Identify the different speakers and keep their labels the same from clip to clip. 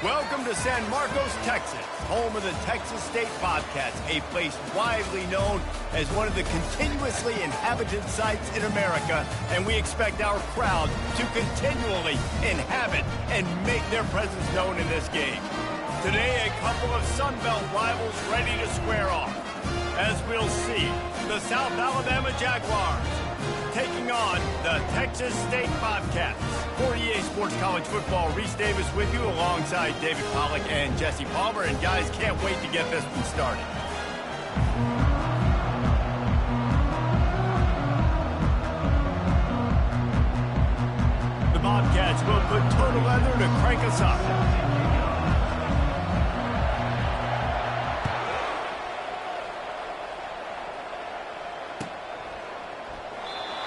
Speaker 1: Welcome to San Marcos, Texas, home of the Texas State Bobcats, a place widely known as one of the continuously inhabited sites in America, and we expect our crowd to continually inhabit and make their presence known in this game. Today, a couple of Sun Belt rivals ready to square off. As we'll see, the South Alabama Jaguars taking on the Texas State Bobcats. For EA Sports College Football, Reese Davis with you alongside David Pollack and Jesse Palmer. And guys, can't wait to get this one started. The Bobcats will put total leather to crank us up.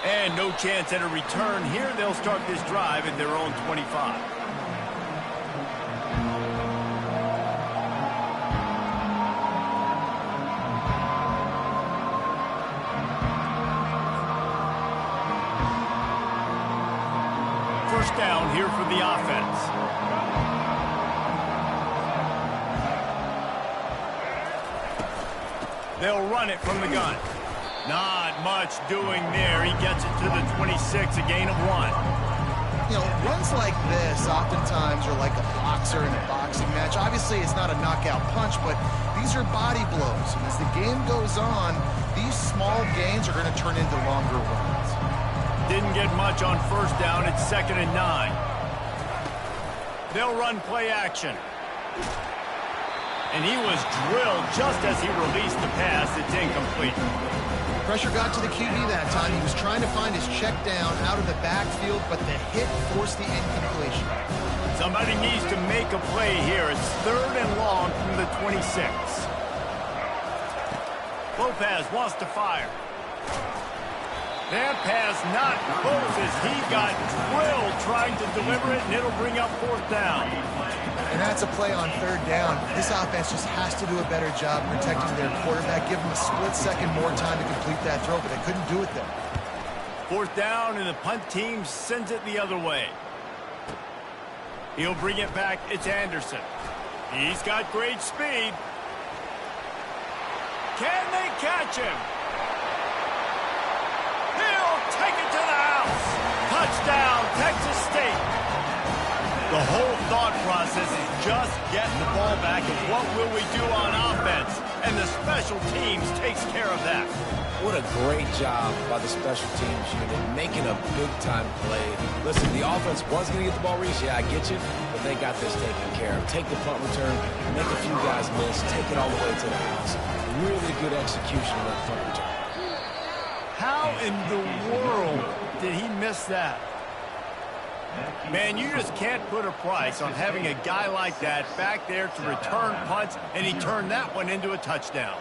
Speaker 1: And no chance at a return here. They'll start this drive at their own 25. First down here for the offense. They'll run it from the gun. Not much doing there. He gets it to the 26, a gain of 1.
Speaker 2: You know, runs like this oftentimes are like a boxer in a boxing match. Obviously, it's not a knockout punch, but these are body blows. And as the game goes on, these small gains are going to turn into longer runs.
Speaker 1: Didn't get much on first down. It's 2nd and 9. They'll run play action. And he was drilled just as he released the pass. It's incomplete.
Speaker 2: Pressure got to the QB that time. He was trying to find his check down out of the backfield, but the hit forced the incompletion.
Speaker 1: Somebody needs to make a play here. It's 3rd and long from the 26. Lopez wants to fire. That pass not close as he got drilled trying to deliver it, and it'll bring up 4th down.
Speaker 2: And that's a play on 3rd down. This offense just has to do a better job protecting their quarterback. Give them a split second more time to complete that throw, but they couldn't do it there.
Speaker 1: 4th down, and the punt team sends it the other way. He'll bring it back. It's Anderson. He's got great speed. Can they catch him? He'll take it to the house. Touchdown, Texas State. The whole thought process is just getting the ball back, and what will we do on offense? And the special teams takes care of that.
Speaker 3: What a great job by the special teams unit, making a big-time play. Listen, the offense was going to get the ball reached. Yeah, I get you, but they got this taken care of. Take the punt return, make a few guys miss, take it all the way to the house. Really good execution on that punt return.
Speaker 1: How in the world did he miss that? Man, you just can't put a price on having a guy like that back there to return punts, and he turned that one into a touchdown.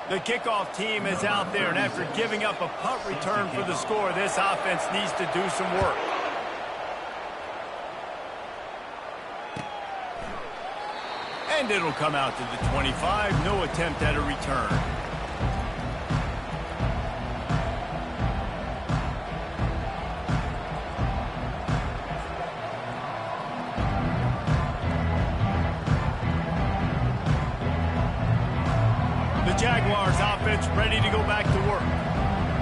Speaker 1: The kickoff team is out there, and after giving up a punt return for the score, this offense needs to do some work. And it'll come out to the 25. No attempt at a return. Jaguars offense ready to go back to work.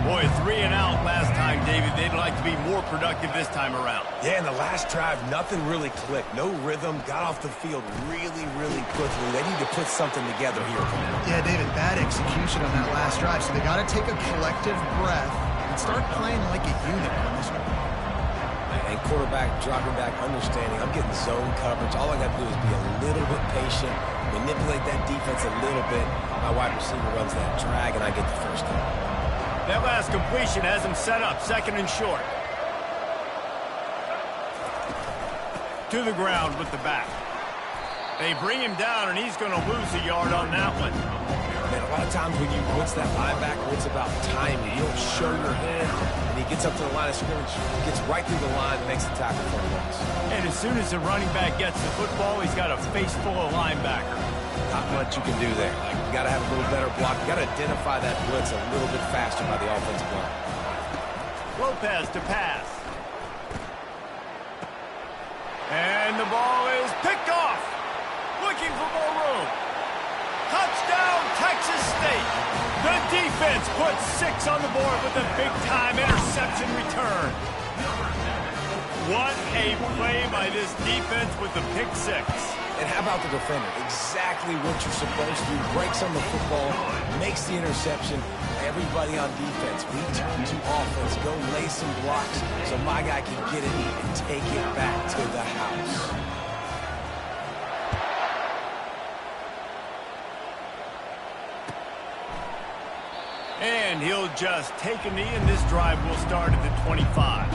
Speaker 1: Boy, 3 and out last time, David. They'd like to be more productive this time around.
Speaker 3: Yeah, in the last drive, nothing really clicked. No rhythm. Got off the field really, really quickly. They need to put something together here.
Speaker 2: Yeah, David, bad execution on that last drive. So they got to take a collective breath and start playing like a unit on this one.
Speaker 3: And quarterback dropping back, understanding. I'm getting zone coverage. All I got to do is be a little bit patient, manipulate that defense a little bit. My wide receiver runs that drag, and I get the first down.
Speaker 1: That last completion has him set up 2nd and short. To the ground with the back. They bring him down, and he's going to lose a yard on that one.
Speaker 3: Man, a lot of times when you blitz that linebacker, it's about timing. You don't show your hand, and he gets up to the line of scrimmage, gets right through the line, makes the tackle for a loss.
Speaker 1: And as soon as the running back gets the football, he's got a face full of linebacker.
Speaker 3: Not much you can do there. You got to have a little better block. You got to identify that blitz a little bit faster by the offensive line.
Speaker 1: Lopez to pass. And the ball is picked off. Looking for more room. Touchdown, Texas State. The defense puts 6 on the board with a big-time interception return. What a play by this defense with the pick 6.
Speaker 3: And how about the defender? Exactly what you're supposed to do. Breaks on the football, makes the interception. Everybody on defense, we turn to offense. Go lay some blocks so my guy can get it and take it back to the house.
Speaker 1: And he'll just take a knee, and this drive will start at the 25.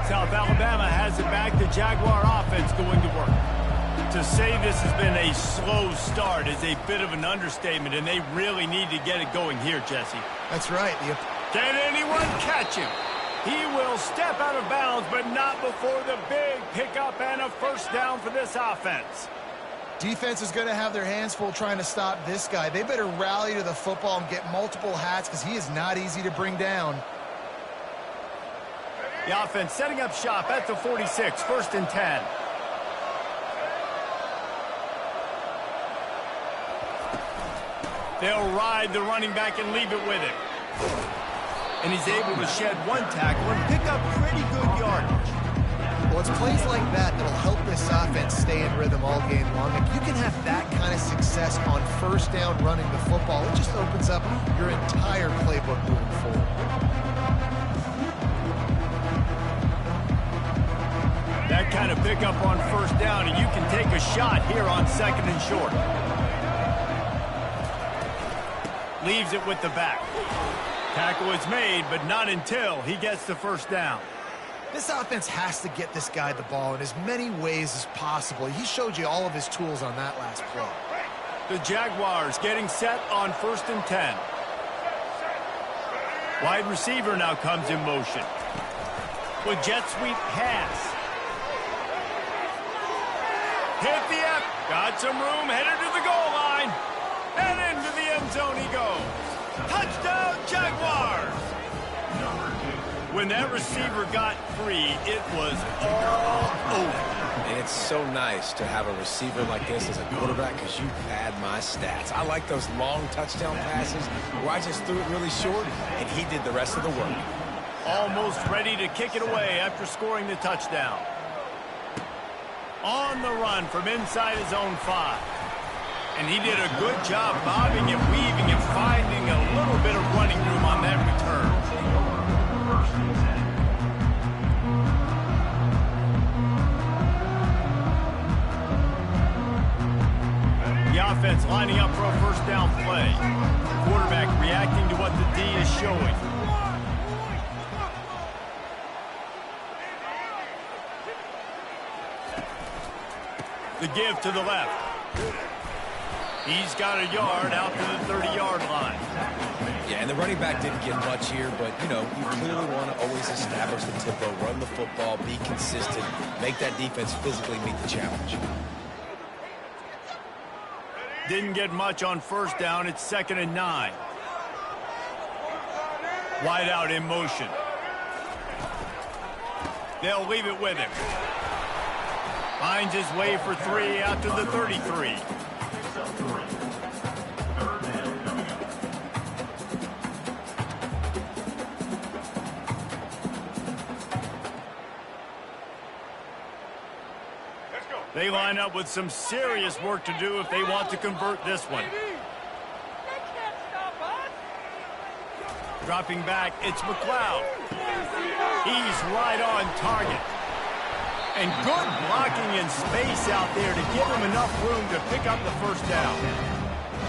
Speaker 1: South Alabama has it back. The Jaguar offense going to work. To say this has been a slow start is a bit of an understatement, and they really need to get it going here, Jesse.
Speaker 2: That's right.
Speaker 1: Can anyone catch him? He will step out of bounds, but not before the big pickup and a first down for this offense.
Speaker 2: Defense is going to have their hands full trying to stop this guy. They better rally to the football and get multiple hats because he is not easy to bring down.
Speaker 1: The offense setting up shop at the 46, 1st and 10. They'll ride the running back and leave it with him. And he's able to shed 1 tackle and pick up pretty good yardage.
Speaker 2: Well, it's plays like that that'll help this offense stay in rhythm all game long. If you can have that kind of success on 1st down running the football, it just opens up your entire playbook moving forward.
Speaker 1: That kind of pickup on 1st down, and you can take a shot here on 2nd and short. Leaves it with the back. Tackle is made, but not until he gets the 1st down.
Speaker 2: This offense has to get this guy the ball in as many ways as possible. He showed you all of his tools on that last play.
Speaker 1: The Jaguars getting set on 1st and 10. Wide receiver now comes in motion. With jet sweep pass. Hit the F. Got some room, headed to the goal line. And into the end zone he goes. Touchdown, Jaguars! When that receiver got free, it was all over.
Speaker 3: And it's so nice to have a receiver like this as a quarterback because you pad my stats. I like those long touchdown passes where I just threw it really short, and he did the rest of the work.
Speaker 1: Almost ready to kick it away after scoring the touchdown. On the run from inside his own 5. And he did a good job bobbing and weaving and finding a little bit of running room on that return. The offense lining up for a 1st down play. Quarterback reacting to what the D is showing. The give to the left. He's got a yard out to the 30-yard line.
Speaker 3: Yeah, and the running back didn't get much here, but, you know, you clearly want to always establish the tempo, run the football, be consistent, make that defense physically meet the challenge.
Speaker 1: Didn't get much on 1st down. It's 2nd and 9. Wide out in motion. They'll leave it with him. Finds his way for 3 out to the 33. They line up with some serious work to do if they want to convert this one. Dropping back, it's McLeod. He's right on target. And good blocking in space out there to give him enough room to pick up the 1st down.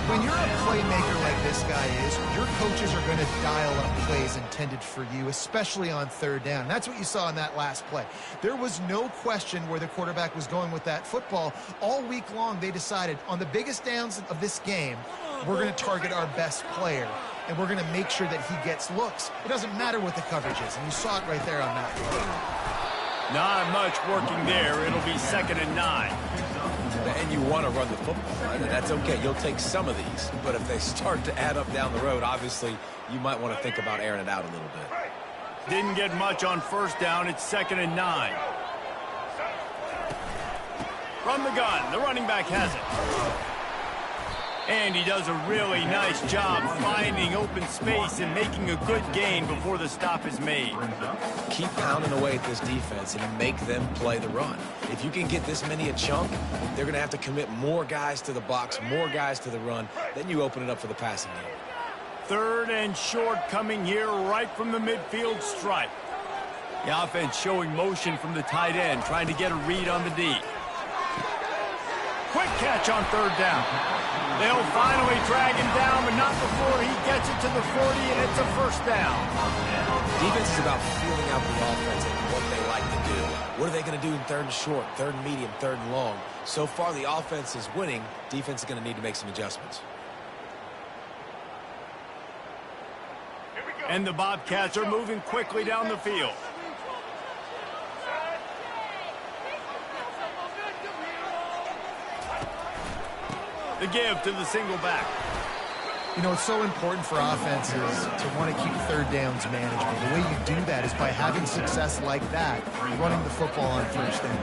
Speaker 2: When you're a playmaker like this guy is, your coaches are going to dial up plays intended for you, especially on 3rd down. And that's what you saw in that last play. There was no question where the quarterback was going with that football. All week long, they decided on the biggest downs of this game, we're going to target our best player, and we're going to make sure that he gets looks. It doesn't matter what the coverage is, and you saw it right there on that play.
Speaker 1: Not much working there. It'll be 2nd and 9.
Speaker 3: And you want to run the football, right? And that's okay. You'll take some of these. But if they start to add up down the road, obviously, you might want to think about airing it out a little bit.
Speaker 1: Didn't get much on first down. It's 2nd and 9. From the gun, the running back has it. And he does a really nice job finding open space and making a good gain before the stop is made.
Speaker 3: Keep pounding away at this defense and make them play the run. If you can get this many a chunk, they're going to have to commit more guys to the box, more guys to the run. Then you open it up for the passing game.
Speaker 1: 3rd and short coming here right from the midfield stripe. The offense showing motion from the tight end, trying to get a read on the D. Quick catch on 3rd down. They'll finally drag him down, but not before he gets it to the 40, and it's a first down.
Speaker 3: Defense is about feeling out the offense and what they like to do. What are they going to do in 3rd and short, 3rd and medium, 3rd and long? So far, the offense is winning. Defense is going to need to make some adjustments.
Speaker 1: And the Bobcats are moving quickly down the field. The give to the single back.
Speaker 2: You know, it's so important for offenses to want to keep 3rd downs manageable. The way you do that is by having success like that, running the football on 1st down.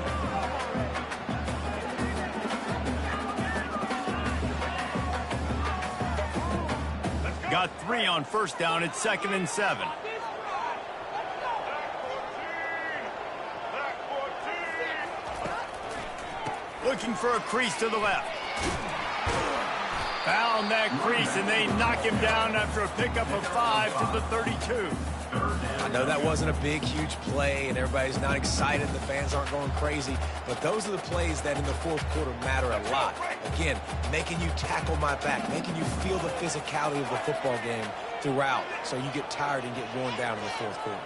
Speaker 1: Got 3 on 1st down. It's 2nd and 7. Looking for a crease to the left. Found that crease, and they knock him down after a pickup of 5 to the 32.
Speaker 3: I know that wasn't a big, huge play, and everybody's not excited. The fans aren't going crazy. But those are the plays that in the 4th quarter matter a lot. Again, making you tackle my back, making you feel the physicality of the football game throughout so you get tired and get worn down in the 4th quarter.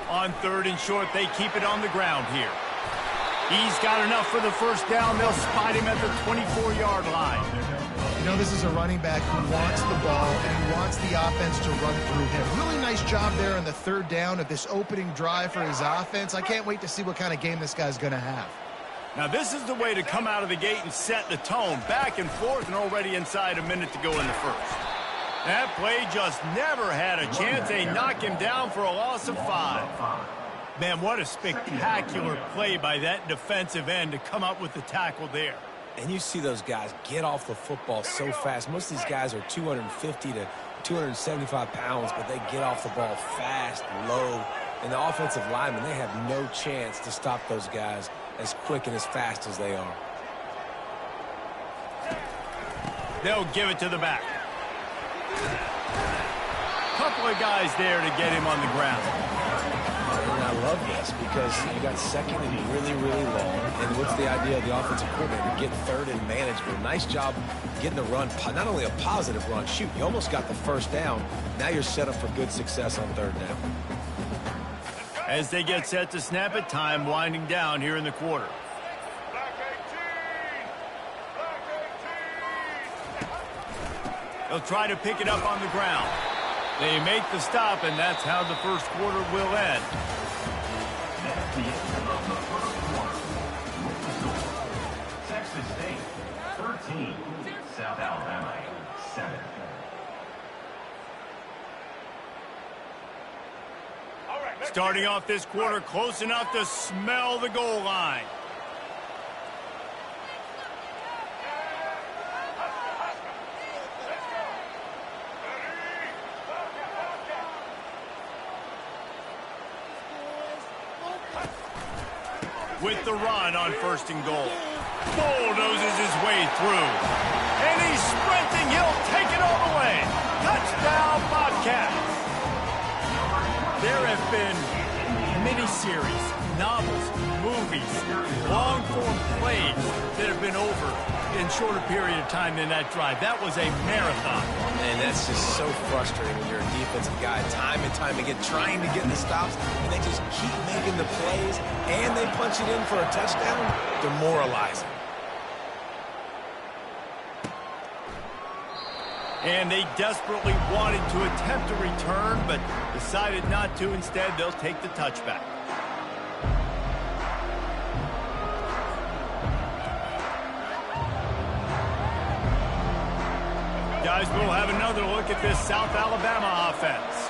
Speaker 1: On 3rd and short, they keep it on the ground here. He's got enough for the first down. They'll spot him at the 24-yard line.
Speaker 2: You know, this is a running back who wants the ball and he wants the offense to run through him. Really nice job there on the 3rd down of this opening drive for his offense. I can't wait to see what kind of game this guy's going to have.
Speaker 1: Now, this is the way to come out of the gate and set the tone. Back and forth and already inside a minute to go in the first. That play just never had a chance. They knock him down for a loss of 5. Man, what a spectacular play by that defensive end to come up with the tackle there.
Speaker 3: And you see those guys get off the football so fast. Most of these guys are 250 to 275 pounds, but they get off the ball fast, low. And the offensive linemen, they have no chance to stop those guys as quick and as fast as they are.
Speaker 1: They'll give it to the back. Couple of guys there to get him on the ground.
Speaker 3: And I love this because you got 2nd and really, really long. And what's the idea of the offensive coordinator? Get 3rd and manageable. Nice job getting the run. Not only a positive run, shoot, you almost got the first down. Now you're set up for good success on 3rd down.
Speaker 1: As they get set to snap it, time winding down here in the quarter. They'll try to pick it up on the ground. They make the stop, and that's how the first quarter will end.
Speaker 4: Texas State, 13. South Alabama, 7.
Speaker 1: Starting off this quarter close enough to smell the goal line. With the run on 1st and goal. Bulldozes his way through. And he's sprinting. He'll take it all the way. Touchdown, Bobcats. There have been miniseries, novels, movies, long-form plays that have been over in shorter period of time than that drive. That was a marathon.
Speaker 3: And that's just so frustrating when you're a defensive guy, time and time again, trying to get the stops, and they just keep making the plays, and they punch it in for a touchdown. Demoralizing.
Speaker 1: And they desperately wanted to attempt a return, but decided not to. Instead, they'll take the touchback. Guys, we'll have another look at this South Alabama offense.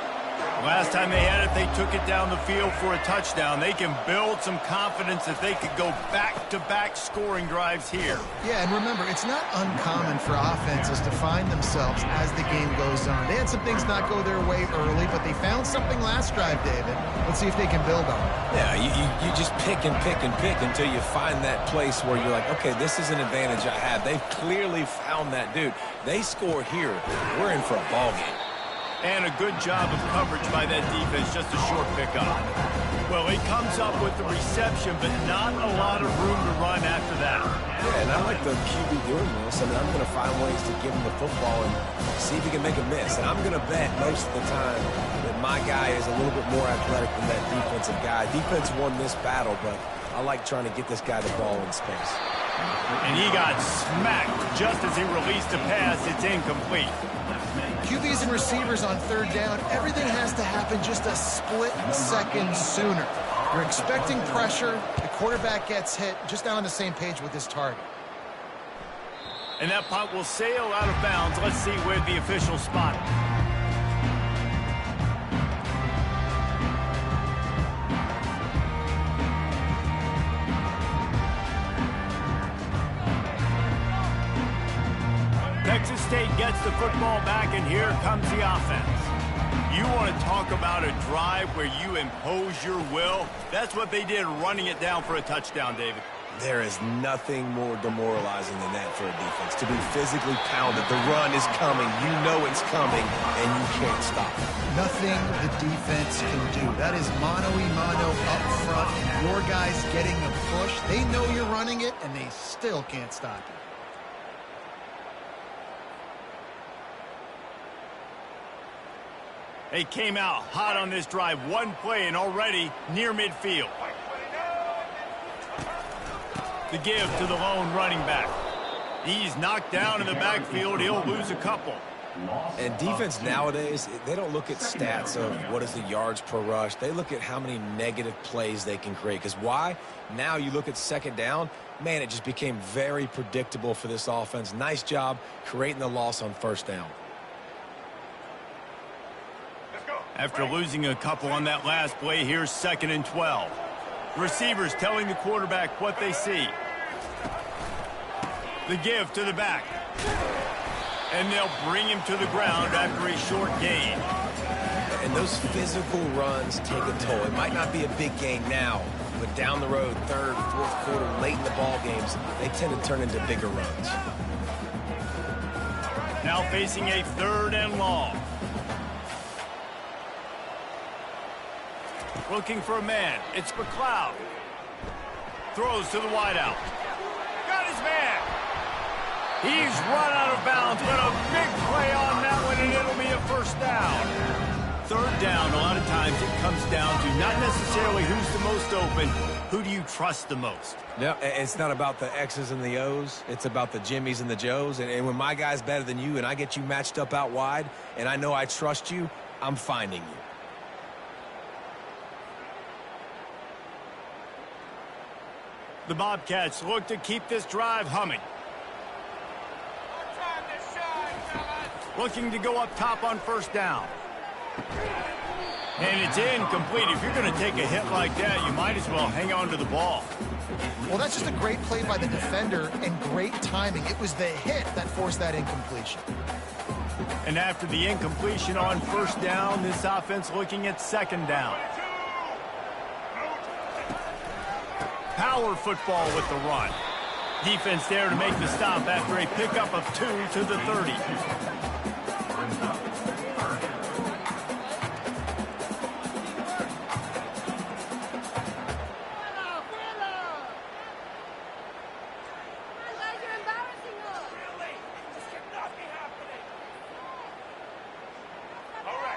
Speaker 1: Last time they had it, they took it down the field for a touchdown. They can build some confidence that they could go back-to-back scoring drives here.
Speaker 2: Yeah, and remember, it's not uncommon for offenses to find themselves as the game goes on. They had some things not go their way early, but they found something last drive, David. Let's see if they can build on it.
Speaker 3: Yeah, you just pick and pick and pick until you find that place where you're like, okay, this is an advantage I have. They've clearly found that, dude. They score here, we're in for a ball game.
Speaker 1: And a good job of coverage by that defense, just a short pickup. Well, he comes up with the reception, but not a lot of room to run after that.
Speaker 3: Yeah, and I like the QB doing this. I mean, I'm going to find ways to give him the football and see if he can make a miss. And I'm going to bet most of the time that my guy is a little bit more athletic than that defensive guy. Defense won this battle, but I like trying to get this guy the ball in space.
Speaker 1: And he got smacked just as he released a pass. It's incomplete.
Speaker 2: QBs and receivers on third down, everything has to happen just a split second sooner. You're expecting pressure, the quarterback gets hit, just not on the same page with his target.
Speaker 1: And that punt will sail out of bounds. Let's see where the official spot it. Texas State gets the football back, and here comes the offense. You want to talk about a drive where you impose your will? That's what they did, running it down for a touchdown, David.
Speaker 3: There is nothing more demoralizing than that for a defense. To be physically pounded, the run is coming, you know it's coming, and you can't stop it.
Speaker 2: Nothing the defense can do. That is mano-a-mano up front, and your guys getting the push. They know you're running it, and they still can't stop it.
Speaker 1: They came out hot on this drive. One play and already near midfield. The give to the lone running back. He's knocked down in the backfield. He'll lose a couple.
Speaker 3: And defense nowadays, they don't look at stats of what is the yards per rush. They look at how many negative plays they can create. Because why? Now you look at second down, man, it just became very predictable for this offense. Nice job creating the loss on first down.
Speaker 1: After losing a couple on that last play, here's 2nd and 12. Receivers telling the quarterback what they see. The give to the back. And they'll bring him to the ground after a short gain.
Speaker 3: And those physical runs take a toll. It might not be a big gain now, but down the road, third, fourth quarter, late in the ball games, they tend to turn into bigger runs.
Speaker 1: Now facing a 3rd and long. Looking for a man. It's McLeod. Throws to the wideout. Got his man. He's run out of bounds, but a big play on that one, and it'll be a first down. 3rd down, a lot of times it comes down to not necessarily who's the most open, who do you trust the most?
Speaker 3: No, it's not about the X's and the O's. It's about the Jimmies and the Joes. And when my guy's better than you and I get you matched up out wide and I know I trust you, I'm finding you.
Speaker 1: The Bobcats look to keep this drive humming. Looking to go up top on first down. And it's incomplete. If you're going to take a hit like that, you might as well hang on to the ball.
Speaker 2: Well, that's just a great play by the defender and great timing. It was the hit that forced that incompletion.
Speaker 1: And after the incompletion on first down, this offense looking at 2nd down. Power football with the run. Defense there to make the stop after a pickup of 2 to the 30.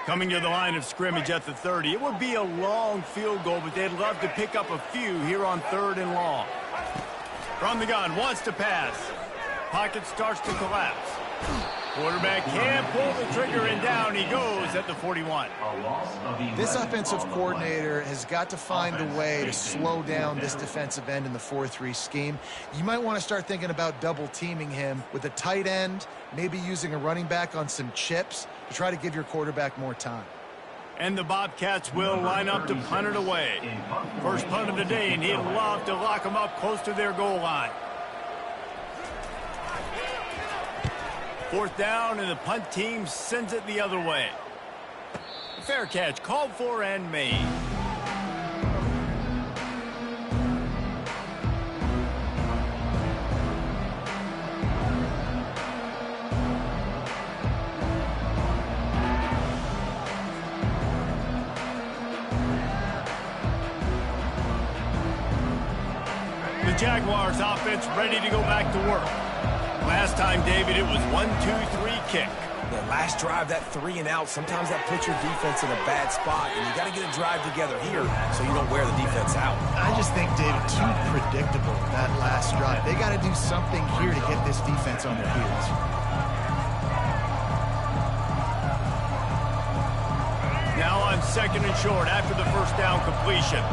Speaker 1: Coming to the line of scrimmage at the 30. It would be a long field goal, but they'd love to pick up a few here on 3rd and long. From the gun, wants to pass. Pocket starts to collapse. Quarterback can't pull the trigger, and down he goes at the 41.
Speaker 2: This offensive coordinator has got to find a way to slow down this defensive end in the 4-3 scheme. You might want to start thinking about double teaming him with a tight end, maybe using a running back on some chips to try to give your quarterback more time.
Speaker 1: And the Bobcats will line up to punt it away. First punt of the day, and he'd love to lock them up close to their goal line. Fourth down, and the punt team sends it the other way. Fair catch called for and made. The Jaguars offense ready to go back to work. Last time, David, it was 1-2-3 kick.
Speaker 3: The last drive, that 3 and out, sometimes that puts your defense in a bad spot, and you got to get a drive together here so you don't wear the defense out.
Speaker 2: I just think, David, too predictable, that last drive. They got to do something here to get this defense on their heels.
Speaker 1: Now on second and short after the first down completion.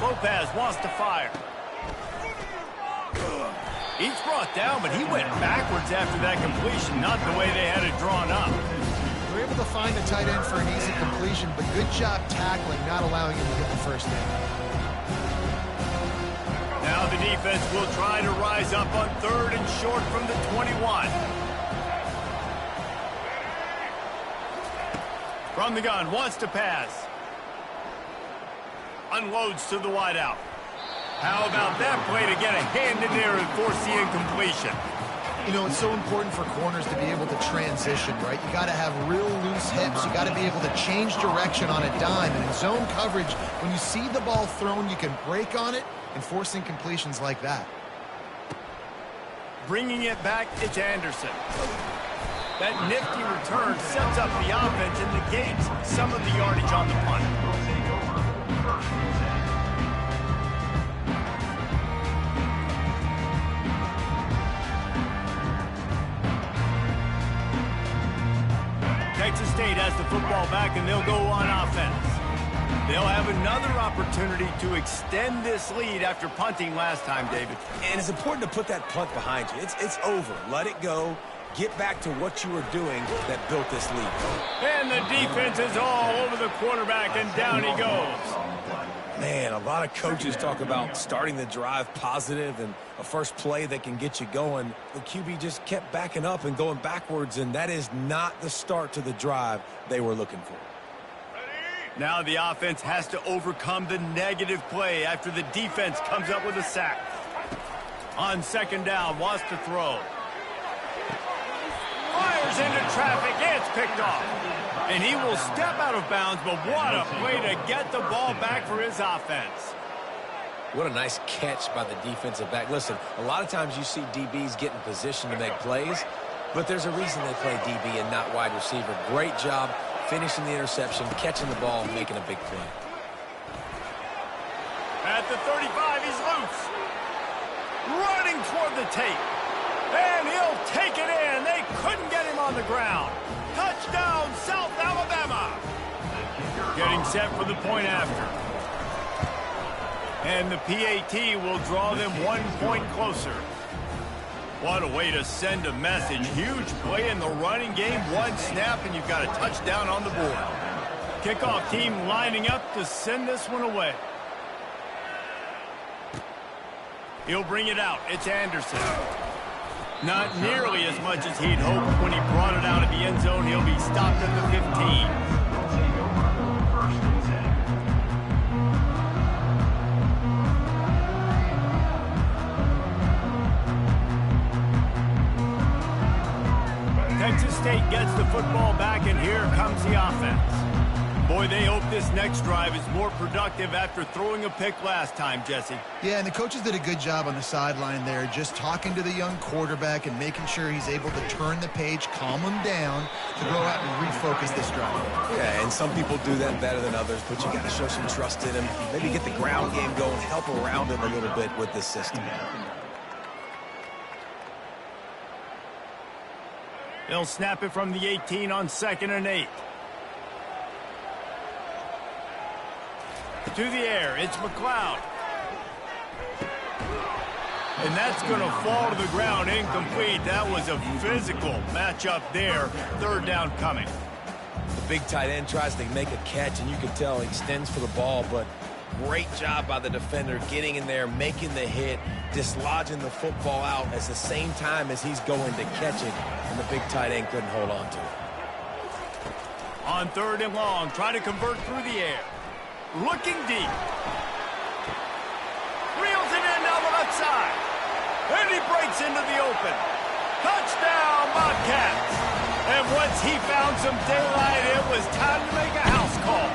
Speaker 1: Lopez wants to fire. He's brought down, but he went backwards after that completion, not the way they had it drawn up.
Speaker 2: They're able to find the tight end for an easy completion, but good job tackling, not allowing him to get the first down.
Speaker 1: Now the defense will try to rise up on third and short from the 21. From the gun, wants to pass. Unloads to the wideout. How about that play to get a hand in there and force the incompletion?
Speaker 2: You know, it's so important for corners to be able to transition, right? You got to have real loose hips. You got to be able to change direction on a dime. And in zone coverage, when you see the ball thrown, you can break on it and force incompletions like that.
Speaker 1: Bringing it back, it's Anderson. That nifty return sets up the offense and negates some of the yardage on the punt. Texas State has the football back, and they'll go on offense. They'll have another opportunity to extend this lead after punting last time, David.
Speaker 3: And it's important to put that punt behind you. It's over. Let it go. Get back to what you were doing that built this lead.
Speaker 1: And the defense is all over the quarterback, and down he goes.
Speaker 3: Man, a lot of coaches talk about starting the drive positive and a first play that can get you going. The QB just kept backing up and going backwards, and that is not the start to the drive they were looking for.
Speaker 1: Now the offense has to overcome the negative play after the defense comes up with a sack. On second down, wants to throw. Fires into traffic, it's picked off. And he will step out of bounds, but what a play to get the ball back for his offense.
Speaker 3: What a nice catch by the defensive back. Listen, a lot of times you see DBs get in position to make plays, but there's a reason they play DB and not wide receiver. Great job finishing the interception, catching the ball, and making a big play.
Speaker 1: At the 35, he's loose. Running toward the tape. And he'll take it in. They couldn't get him on the ground. Touchdown, South Alabama. Getting set for the point after. And the PAT will draw them 1 point closer. What a way to send a message. Huge play in the running game. One snap, and you've got a touchdown on the board. Kickoff team lining up to send this one away. He'll bring it out. It's Anderson. Not nearly as much as he'd hoped when he brought it out of the end zone. He'll be stopped at the 15. Texas State gets the football back, and here comes the offense. Boy, they hope this next drive is more productive after throwing a pick last time, Jesse.
Speaker 2: Yeah, and the coaches did a good job on the sideline there, just talking to the young quarterback and making sure he's able to turn the page, calm him down, to go out and refocus this drive.
Speaker 3: Yeah, and some people do that better than others, but you got to show some trust in him. Maybe get the ground game going, help around him a little bit with this system.
Speaker 1: They'll snap it from the 18 on 2nd and 8. To the air, it's McLeod. And that's going to fall to the ground incomplete. That was a physical matchup there. 3rd down coming.
Speaker 3: The big tight end tries to make a catch, and you can tell he extends for the ball, but great job by the defender getting in there, making the hit, dislodging the football out at the same time as he's going to catch it, and the big tight end couldn't hold on to it.
Speaker 1: On 3rd and long, try to convert through the air. Looking deep. Reels it in down the left side. And he breaks into the open. Touchdown, Bobcats. And once he found some daylight, it was time to make a house call.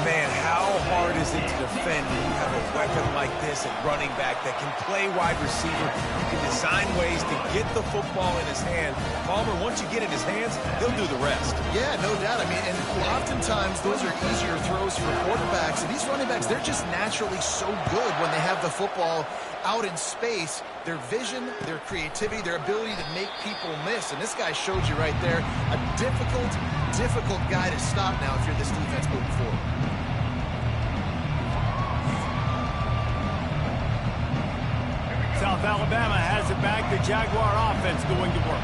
Speaker 3: Man, how hard is it to defend when you have a weapon like this at running back that can play wide receiver? You can design ways to get the football in his hand. Palmer, once you get it in his hands, he'll do the rest.
Speaker 2: Yeah, no doubt. I mean, and oftentimes those are easier throws for quarterbacks. And these running backs, they're just naturally so good when they have the football out in space. Their vision, their creativity, their ability to make people miss. And this guy showed you right there a difficult guy to stop now if you're this defense moving forward.
Speaker 1: South Alabama has it back. The Jaguar offense going to work.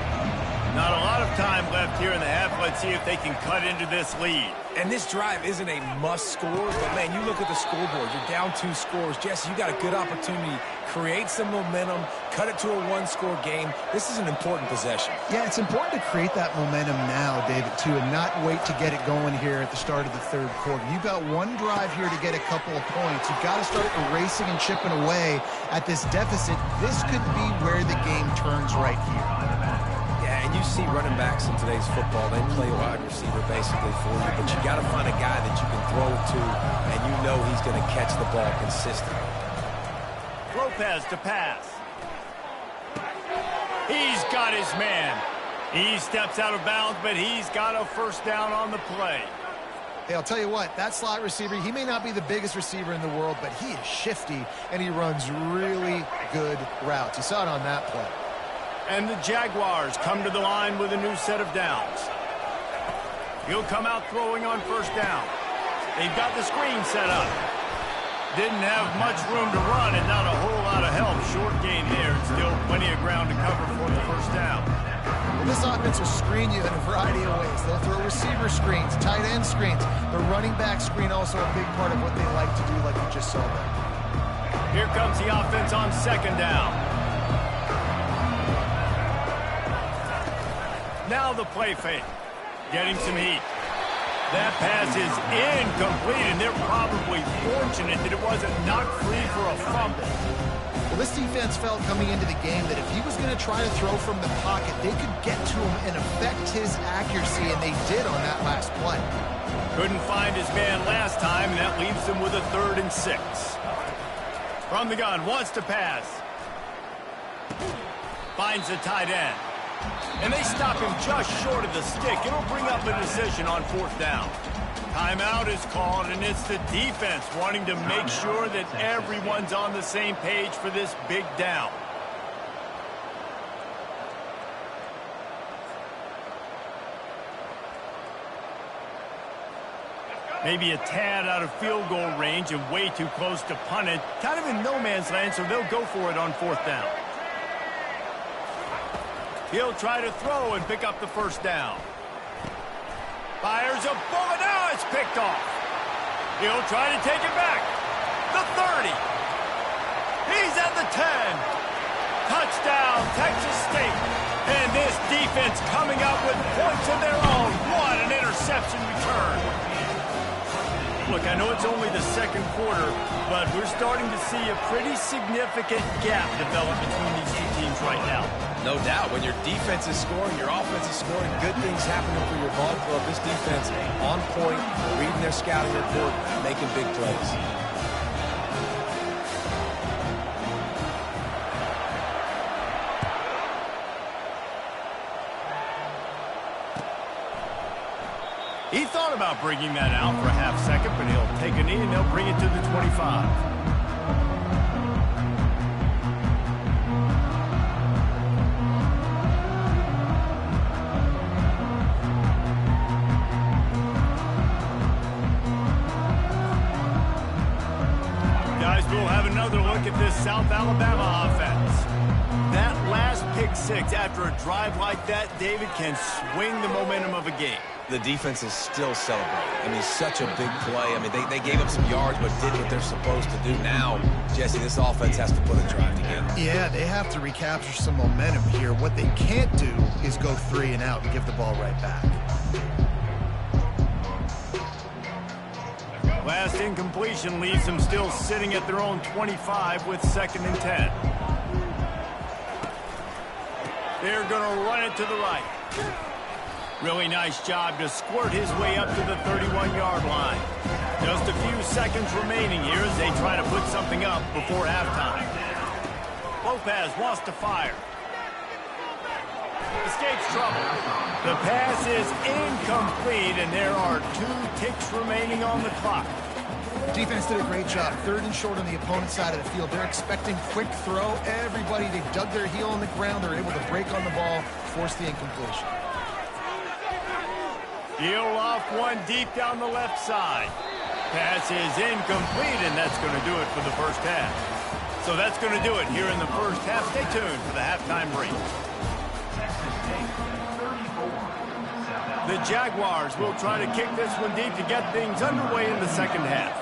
Speaker 1: Not a lot of time left here in the half. Let's see if they can cut into this lead.
Speaker 3: And this drive isn't a must score, but man, you look at the scoreboard. You're down 2 scores. Jesse, you got a good opportunity. Create some momentum. Cut it to a 1-score game. This is an important possession.
Speaker 2: Yeah, it's important to create that momentum now, David, too, and not wait to get it going here at the start of the 3rd quarter. You've got one drive here to get a couple of points. You've got to start erasing and chipping away at this deficit. This could be where the game turns right here.
Speaker 3: Yeah, and you see running backs in today's football, they play wide receiver basically for you, but you got to find a guy that you can throw it to, and you know he's going to catch the ball consistently.
Speaker 1: Lopez to pass. He's got his man. He steps out of bounds, but he's got a 1st down on the play.
Speaker 2: Hey, I'll tell you what, that slot receiver, he may not be the biggest receiver in the world, but he is shifty, and he runs really good routes. You saw it on that play.
Speaker 1: And the Jaguars come to the line with a new set of downs. He'll come out throwing on 1st down. They've got the screen set up. Didn't have much room to run and not a whole lot of help. Short gain there. Still plenty of ground to cover for the 1st down.
Speaker 2: Well, this offense will screen you in a variety of ways. They'll throw receiver screens, tight end screens. The running back screen also a big part of what they like to do, like you just saw there.
Speaker 1: Here comes the offense on 2nd down. Now the play fake. Getting some heat. That pass is incomplete, and they're probably fortunate that it wasn't knocked free for a fumble.
Speaker 2: Well, this defense felt coming into the game that if he was going to try to throw from the pocket, they could get to him and affect his accuracy, and they did on that last play.
Speaker 1: Couldn't find his man last time, and that leaves him with a 3rd and 6. From the gun, wants to pass. Finds the tight end. And they stop him just short of the stick. It'll bring up a decision on 4th down. Timeout is called, and it's the defense wanting to make sure that everyone's on the same page for this big down. Maybe a tad out of field goal range and way too close to punt it. Kind of in no man's land, so they'll go for it on 4th down. He'll try to throw and pick up the 1st down. Fires a bullet. Now it's picked off. He'll try to take it back. The 30. He's at the 10. Touchdown, Texas State. And this defense coming up with points of their own. What an interception return. Look, I know it's only the 2nd quarter, but we're starting to see a pretty significant gap develop between these 2 teams right now.
Speaker 3: No doubt. When your defense is scoring, your offense is scoring, good things happening for your ball club. This defense on point, reading their scouting report, making big plays.
Speaker 1: He thought about bringing that out for a half second, but he'll take a knee and they'll bring it to the 25. another look at this South Alabama offense. That last pick six after a drive like that, David, can swing the momentum of a game.
Speaker 3: The defense is still celebrating. I mean, such a big play. I mean, they gave up some yards but did what they're supposed to do. Now, Jesse, this offense has to put a drive together.
Speaker 2: Yeah, they have to recapture some momentum here. What they can't do is go 3 and out and give the ball right back.
Speaker 1: Last incompletion leaves them still sitting at their own 25 with 2nd and 10. They're going to run it to the right. Really nice job to squirt his way up to the 31-yard line. Just a few seconds remaining here as they try to put something up before halftime. Lopez wants to fire. Escapes trouble. The pass is incomplete, and there are 2 ticks remaining on the clock.
Speaker 2: Defense did a great job. 3rd and short on the opponent's side of the field. They're expecting quick throw. Everybody, they dug their heel on the ground. They're able to break on the ball, force the incompletion.
Speaker 1: Heel off one deep down the left side. Pass is incomplete, and that's going to do it for the first half. So that's going to do it here in the first half. Stay tuned for the halftime break. The Jaguars will try to kick this one deep to get things underway in the second half.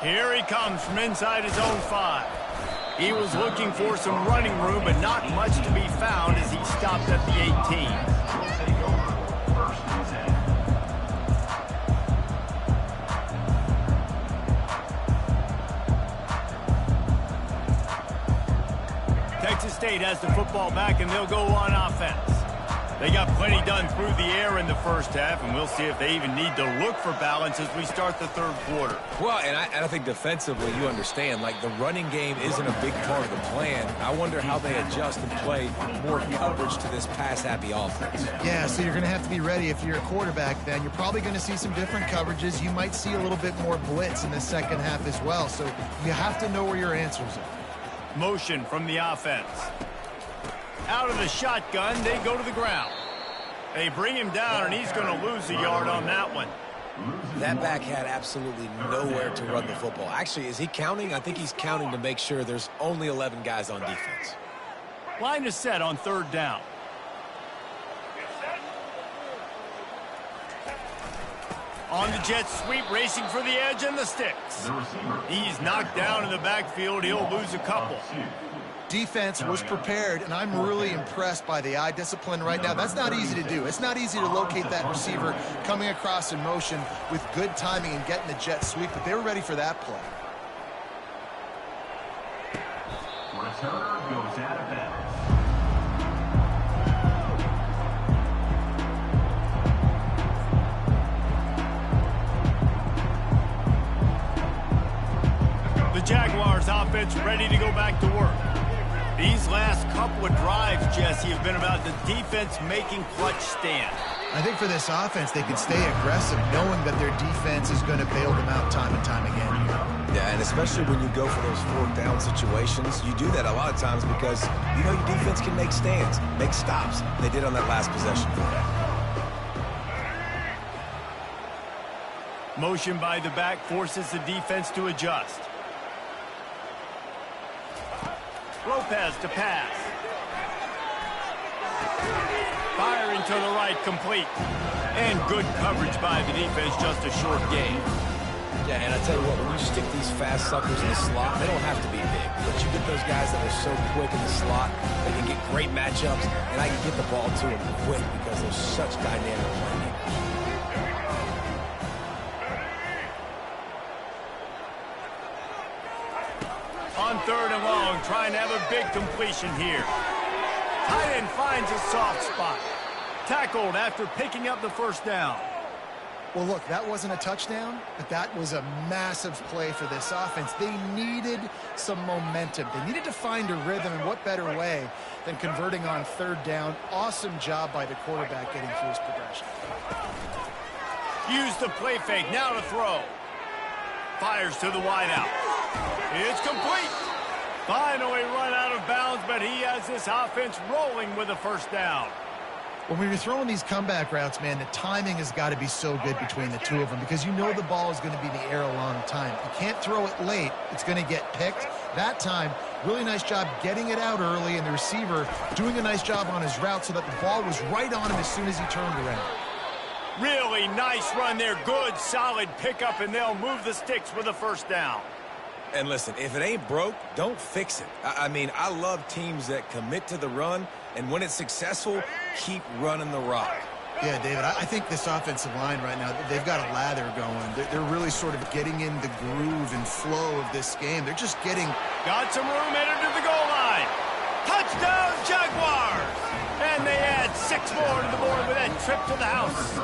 Speaker 1: Here he comes from inside his own 5. He was looking for some running room, but not much to be found as he stopped at the 18. Texas State has the football back, and they'll go on offense. They got plenty done through the air in the first half, and we'll see if they even need to look for balance as we start the 3rd quarter.
Speaker 3: Well, and I think defensively, you understand, like the running game isn't a big part of the plan. I wonder how they adjust and play more coverage to this pass-happy offense.
Speaker 2: Yeah, so you're going to have to be ready. If you're a quarterback, then you're probably going to see some different coverages. You might see a little bit more blitz in the second half as well, so you have to know where your answers are.
Speaker 1: Motion from the offense. Out of the shotgun, they go to the ground. They bring him down, and he's going to lose a yard on that one.
Speaker 3: That back had absolutely nowhere to run the football. Actually, is he counting? I think he's counting to make sure there's only 11 guys on defense.
Speaker 1: Line is set on 3rd down. On the jet sweep, racing for the edge and the sticks. He's knocked down in the backfield. He'll lose a couple.
Speaker 2: Defense was prepared, and I'm really impressed by the eye discipline right now. That's not easy to do. It's not easy to locate that receiver coming across in motion with good timing and getting the jet sweep, but they were ready for that play.
Speaker 4: Returner goes out of bounds.
Speaker 1: The Jaguars offense ready to go back to work. These last couple of drives, Jesse, have been about the defense making clutch stands.
Speaker 2: I think for this offense, they can stay aggressive knowing that their defense is going to bail them out time and time again here.
Speaker 3: Yeah, and especially when you go for those 4th down situations, you do that a lot of times because you know your defense can make stands, make stops. They did on that last possession for that.
Speaker 1: Motion by the back forces the defense to adjust. Lopez to pass. Firing to the right, complete. And good coverage by the defense, just a short gain.
Speaker 3: Yeah, and I tell you what, when you stick these fast suckers in the slot, they don't have to be big. But you get those guys that are so quick in the slot, they can get great matchups, and I can get the ball to them quick because they're such dynamic playmakers.
Speaker 1: On 3rd and long, trying to have a big completion here. Tight end finds a soft spot. Tackled after picking up the 1st down.
Speaker 2: Well, look, that wasn't a touchdown, but that was a massive play for this offense. They needed some momentum. They needed to find a rhythm, and what better way than converting on 3rd down. Awesome job by the quarterback getting through his progression.
Speaker 1: Use the play fake, now to throw. Fires to the wideout. It's complete. Finally run out of bounds, but he has this offense rolling with a 1st down.
Speaker 2: Well, when you're throwing these comeback routes, man, the timing has got to be so good between the two of them because you know the ball is going to be in the air a long time. You can't throw it late. It's going to get picked. That time, really nice job getting it out early, and the receiver doing a nice job on his route so that the ball was right on him as soon as he turned around.
Speaker 1: Really nice run there. Good, solid pickup, and they'll move the sticks with a first down.
Speaker 3: And listen, if it ain't broke, don't fix it. I mean, I love teams that commit to the run, and when it's successful, keep running the rock.
Speaker 2: Yeah, David, I think this offensive line right now, they've got a lather going. They're really sort of getting in the groove and flow of this game. They're just getting...
Speaker 1: Got some room headed to the goal line. Touchdown, Jaguars! And they add 6 more to the board with that trip to the house.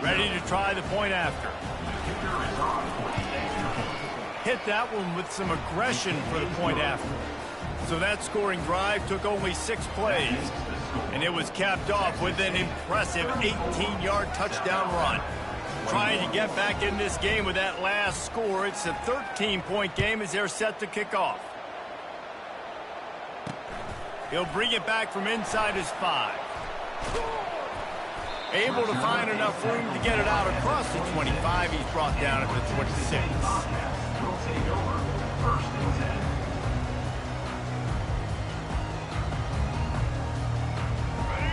Speaker 1: Ready to try the point after. Hit that one with some aggression for the point after. So that scoring drive took only 6 plays. And it was capped off with an impressive 18-yard touchdown run. Trying to get back in this game with that last score. It's a 13-point game as they're set to kick off. He'll bring it back from inside his 5. Able to find enough room to get it out across the 25. He's brought down at the 26.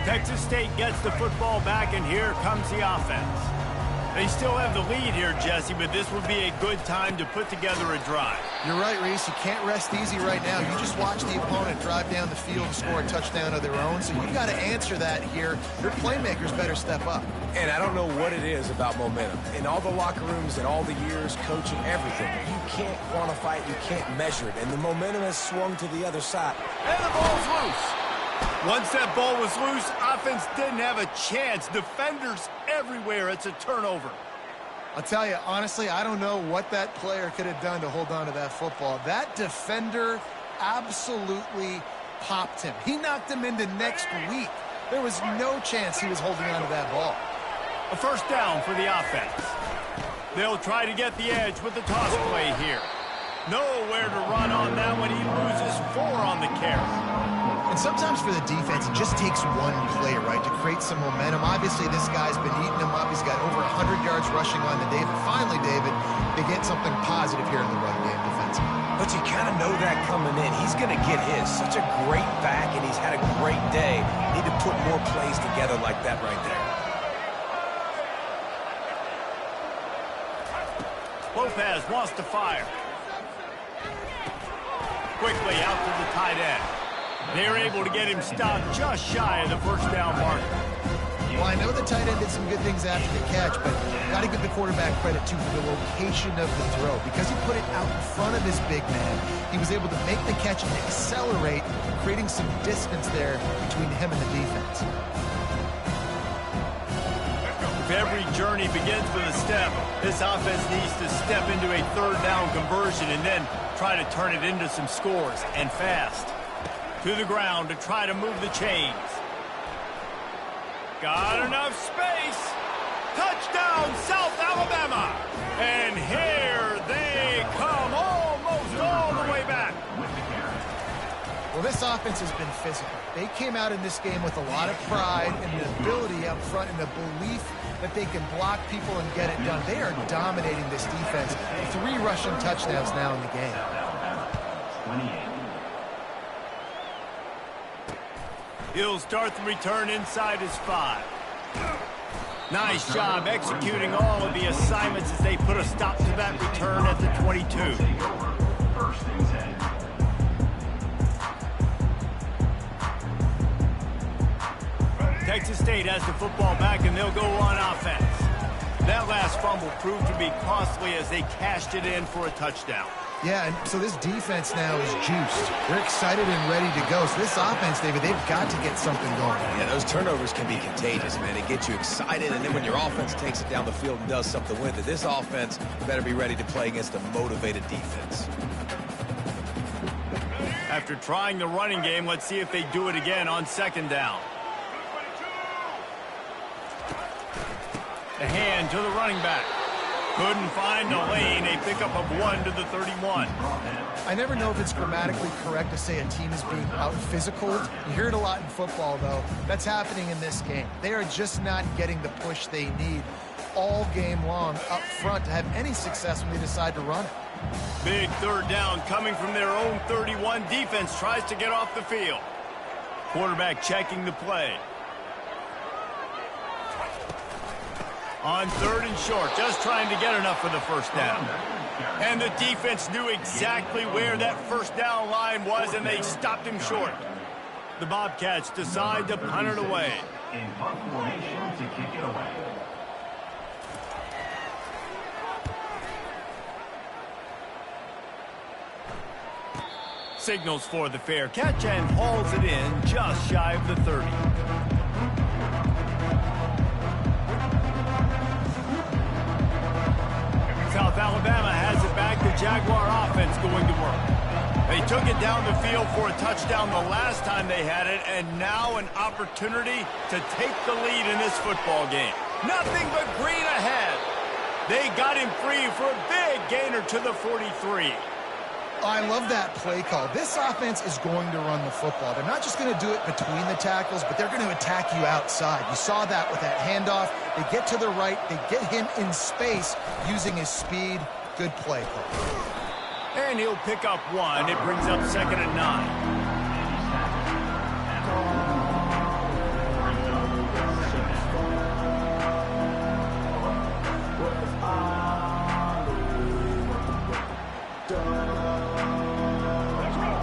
Speaker 1: Texas State gets the football back, and here comes the offense. They still have the lead here, Jesse, but this would be a good time to put together a drive.
Speaker 2: You're right, Reese. You can't rest easy right now. You just watch the opponent drive down the field to score a touchdown of their own, so you've got to answer that here. Your playmakers better step up.
Speaker 3: And I don't know what it is about momentum. In all the locker rooms and all the years coaching, everything, you can't quantify it, you can't measure it, and the momentum has swung to the other side.
Speaker 1: And the ball's loose. Once that ball was loose, offense didn't have a chance. Defenders everywhere. It's a turnover.
Speaker 2: I'll tell you, honestly, I don't know what that player could have done to hold on to that football. That defender absolutely popped him. He knocked him into next week. There was no chance he was holding on to that ball.
Speaker 1: A first down for the offense. They'll try to get the edge with the toss play here. Nowhere to run on that one. He loses 4 on the carry.
Speaker 2: And sometimes for the defense, it just takes one play, right, to create some momentum. Obviously, this guy's been eating him up. He's got over 100 yards rushing on the day. But finally, David, they get something positive here in the run game defensively.
Speaker 3: But you kind of know that coming in. He's going to get his. Such a great back, and he's had a great day. Need to put more plays together like that right there.
Speaker 1: Lopez wants to fire. Quickly out to the tight end. They're able to get him stopped just shy of the first down marker.
Speaker 2: Well, I know the tight end did some good things after the catch, but got to give the quarterback credit, too, for the location of the throw. Because he put it out in front of his big man, he was able to make the catch and accelerate, creating some distance there between him and the defense.
Speaker 1: If every journey begins with a step, this offense needs to step into a third down conversion and then try to turn it into some scores, and fast. To the ground to try to move the chains. Got enough space. Touchdown, South Alabama. And here they come, almost all the way back.
Speaker 2: Well, this offense has been physical. They came out in this game with a lot of pride and the ability up front and the belief that they can block people and get it done. They are dominating this defense. 3 rushing touchdowns now in the game.
Speaker 4: 28.
Speaker 1: He'll start the return inside his 5. Nice job executing all of the assignments as they put a stop to that return at the 22.
Speaker 4: First and 10.
Speaker 1: Texas State has the football back, and they'll go on offense. That last fumble proved to be costly as they cashed it in for a touchdown.
Speaker 2: Yeah, and so this defense now is juiced. They're excited and ready to go. So this offense, David, they've got to get something going.
Speaker 3: Yeah, those turnovers can be contagious, man. It gets you excited, and then when your offense takes it down the field and does something with it, this offense better be ready to play against a motivated defense.
Speaker 1: After trying the running game, let's see if they do it again on second down. The hand to the running back. Couldn't find a lane. A pickup of 1 to the 31.
Speaker 2: I never know if it's grammatically correct to say a team is being out-physicaled. You hear it a lot in football, though. That's happening in this game. They are just not getting the push they need all game long up front to have any success when they decide to run it.
Speaker 1: Big third down coming from their own 31. Defense tries to get off the field. Quarterback checking the play. On 3rd and short, just trying to get enough for the first down. And the defense knew exactly where that first down line was, and they stopped him short. The Bobcats decide to punt it away.
Speaker 4: In punt formation to kick it away.
Speaker 1: Signals for the fair catch and hauls it in just shy of the 30. South Alabama has it back. The Jaguar offense going to work. They took it down the field for a touchdown the last time they had it, and now an opportunity to take the lead in this football game. Nothing but green ahead. They got him free for a big gainer to the 43.
Speaker 2: I love that play call. This offense is going to run the football. They're not just going to do it between the tackles, but they're going to attack you outside. You saw that with that handoff. They get to the right. They get him in space using his speed. Good play call.
Speaker 1: And he'll pick up 1. It brings up 2nd and 9.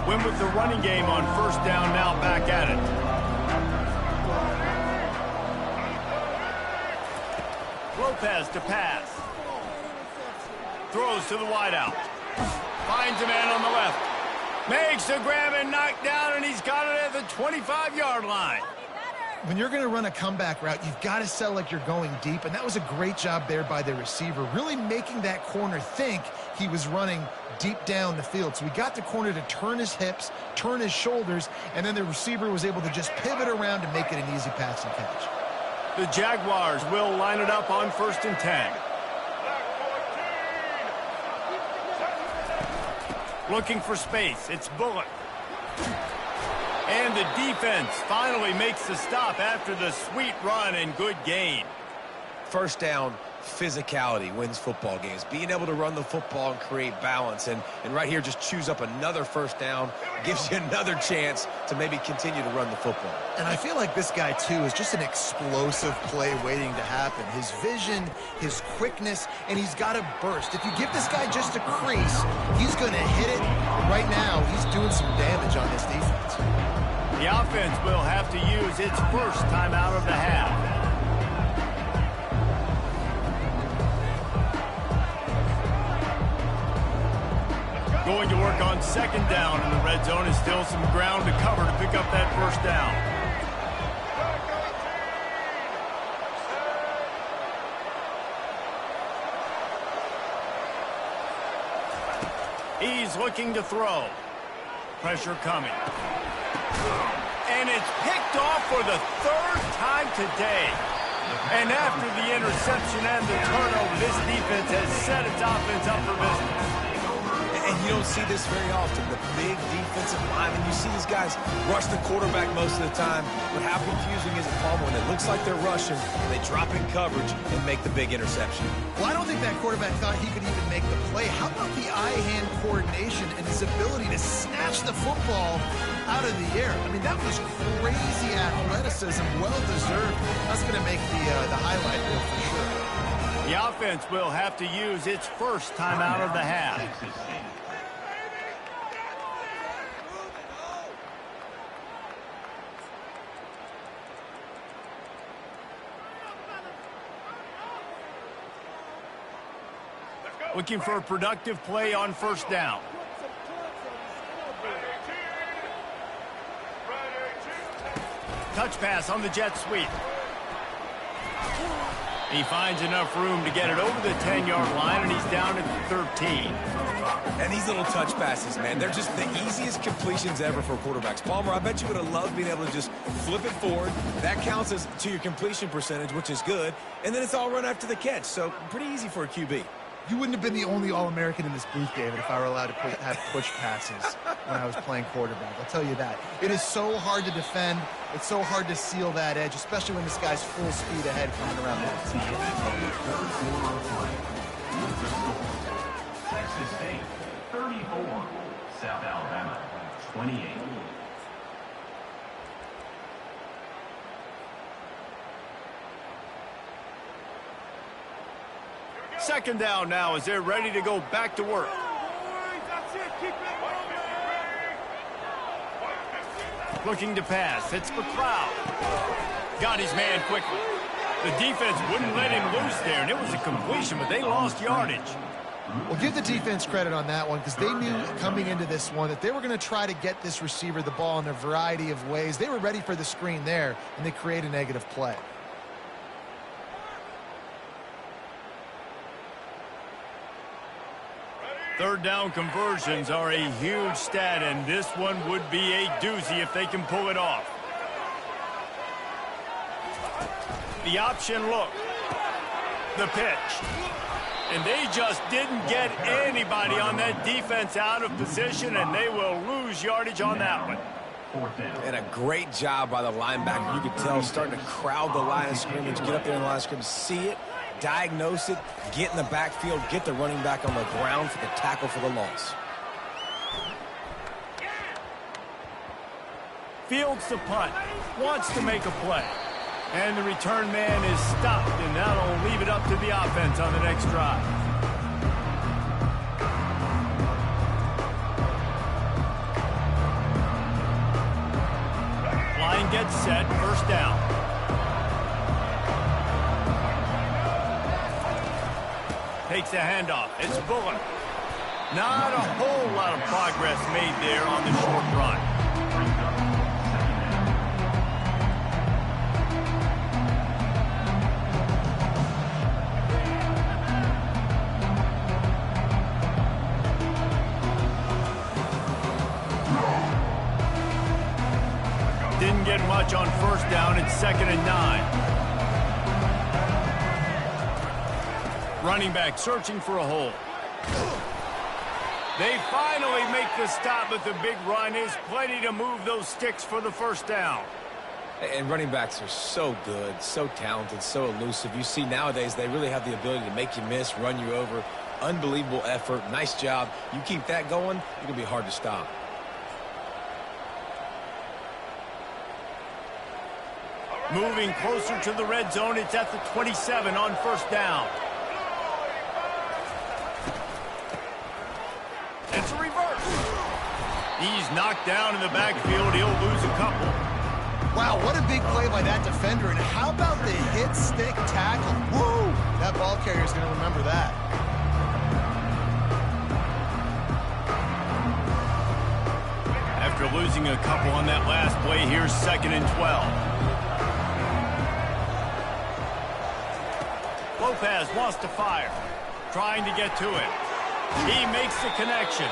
Speaker 1: Win with the running game on 1st down, now back at it. Lopez to pass. Throws to the wideout. Finds a man on the left. Makes the grab and knock down, and he's got it at the 25-yard line.
Speaker 2: When you're going to run a comeback route, you've got to sell like you're going deep, and that was a great job there by the receiver, really making that corner think he was running deep down the field. So we got the corner to turn his hips, turn his shoulders, and then the receiver was able to just pivot around and make it an easy pass and catch.
Speaker 1: The Jaguars will line it up on 1st and 10. Looking for space. It's Bullock. And the defense finally makes the stop after the sweet run and good gain.
Speaker 3: 1st down, physicality wins football games. Being able to run the football and create balance. And right here, just choose up another 1st down. Gives you another chance to maybe continue to run the football.
Speaker 2: And I feel like this guy, too, is just an explosive play waiting to happen. His vision, his quickness, and he's got a burst. If you give this guy just a crease, he's going to hit it. Right now, he's doing some damage on this defense.
Speaker 1: The offense will have to use its first timeout of the half. Going to work on 2nd down in the red zone. Is still some ground to cover to pick up that 1st down. He's looking to throw. Pressure coming. And it's picked off for the 3rd time today. And after the interception and the turnover, this defense has set its offense up for business.
Speaker 3: And you don't see this very often, the big defensive linemen. You see these guys rush the quarterback most of the time, but how confusing is it, Palmer, when it looks like they're rushing, they drop in coverage and make the big interception?
Speaker 2: Well, I don't think that quarterback thought he could even make the play. How about the eye-hand coordination and his ability to snatch the football out of the air? I mean, that was crazy athleticism, well-deserved. That's going to make the highlight reel for sure.
Speaker 1: The offense will have to use its first timeout of the half. Looking for a productive play on 1st down. Touch pass on the jet sweep. He finds enough room to get it over the 10-yard line, and he's down at the 13.
Speaker 3: And these little touch passes, man, they're just the easiest completions ever for quarterbacks. Palmer, I bet you would have loved being able to just flip it forward. That counts as to your completion percentage, which is good. And then it's all run after the catch, so pretty easy for a QB.
Speaker 2: You wouldn't have been the only All-American in this booth, David, if I were allowed to have push passes when I was playing quarterback. I'll tell you that. It is so hard to defend. It's so hard to seal that edge, especially when this guy's full speed ahead coming around that.
Speaker 4: Texas State, 34. South Alabama, 28.
Speaker 1: Second down now as they're ready to go back to work. Looking to pass. It's McLeod. Got his man quickly. The defense wouldn't let him loose there, and it was a completion, but they lost yardage.
Speaker 2: Well, give the defense credit on that one because they knew coming into this one that they were going to try to get this receiver the ball in a variety of ways. They were ready for the screen there, and they create a negative play.
Speaker 1: Third down conversions are a huge stat, and this one would be a doozy if they can pull it off. The option look. The pitch. And they just didn't get anybody on that defense out of position, and they will lose yardage on that one.
Speaker 3: And a great job by the linebacker. You could tell starting to crowd the line of scrimmage, get up there in the line of scrimmage, see it, diagnose it, get in the backfield, get the running back on the ground for the tackle for the loss.
Speaker 1: Fields the punt, wants to make a play. And the return man is stopped, and that'll leave it up to the offense on the next drive. Line gets set, first down. Takes the handoff. It's Bullock. Not a whole lot of progress made there on the short run. Didn't get much on first down. It's 2nd and 9. Running back searching for a hole. They finally make the stop, but the big run is plenty to move those sticks for the first down.
Speaker 3: And running backs are so good, so talented, so elusive. You see nowadays they really have the ability to make you miss, run you over. Unbelievable effort. Nice job. You keep that going, it's going to be hard to stop.
Speaker 1: Moving closer to the red zone, it's at the 27 on first down. It's a reverse. He's knocked down in the backfield. He'll lose a couple.
Speaker 2: Wow, what a big play by that defender. And how about the hit stick tackle? Woo! That ball carrier's going to remember that.
Speaker 1: After losing a couple on that last play, here's 2nd and 12. Lopez wants to fire, trying to get to it. He makes the connection.